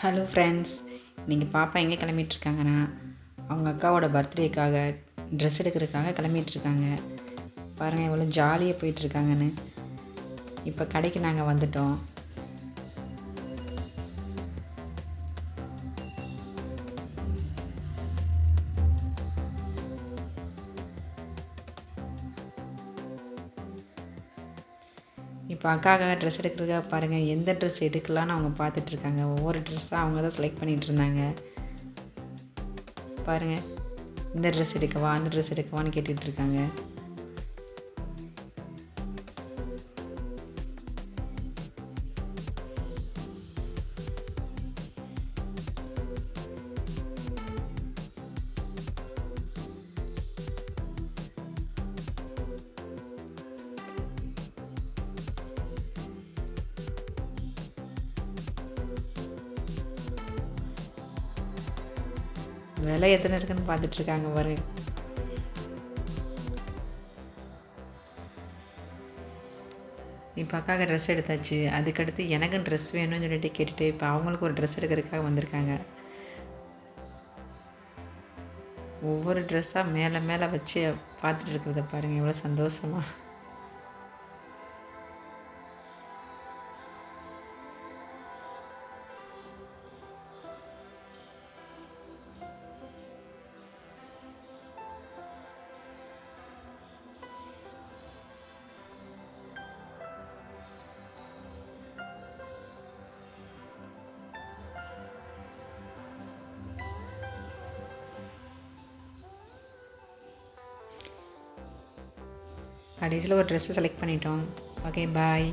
Hello friends, இன்றைக்கி பாப்பா எங்கே கிளம்பிட்டுருக்காங்கன்னா அவங்க அக்காவோட பர்த்டேக்காக ட்ரெஸ் எடுக்கிறதுக்காக கிளம்பிட்டுருக்காங்க. பாருங்கள் எவ்வளோ ஜாலியாக போயிட்டுருக்காங்கன்னு. இப்போ கடைக்கு நாங்கள் வந்துட்டோம். இப்போ அக்காக்காக ட்ரெஸ் எடுக்கிறதுக்காக பாருங்கள் எந்த ட்ரெஸ் எடுக்கலான்னு அவங்க பார்த்துட்ருக்காங்க. ஒவ்வொரு ட்ரெஸ்ஸாக அவங்க தான் செலக்ட் பண்ணிகிட்டு இருந்தாங்க. பாருங்கள், இந்த ட்ரெஸ் எடுக்கவா அந்த ட்ரெஸ் எடுக்கவான்னு கேட்டுட்ருக்காங்க. விலை எத்தனை இருக்குன்னு பார்த்துட்ருக்காங்க பாருங்க. இப்போ அக்காவுக்கு ட்ரெஸ் எடுத்தாச்சு. அதுக்கடுத்து எனக்கும் ட்ரெஸ் வேணும்னு சொல்லிட்டு கேட்டுட்டு இப்போ அவங்களுக்கு ஒரு ட்ரெஸ் எடுக்கிறதுக்காக வந்திருக்காங்க. ஒவ்வொரு ட்ரெஸ்ஸாக மேலே மேலே வச்சு பார்த்துட்டு இருக்கிறத பாருங்கள் எவ்வளோ சந்தோஷமாக. கடைசியில் ஒரு ட்ரெஸ்ஸை செலக்ட் பண்ணிட்டோம். ஓகே, பாய்.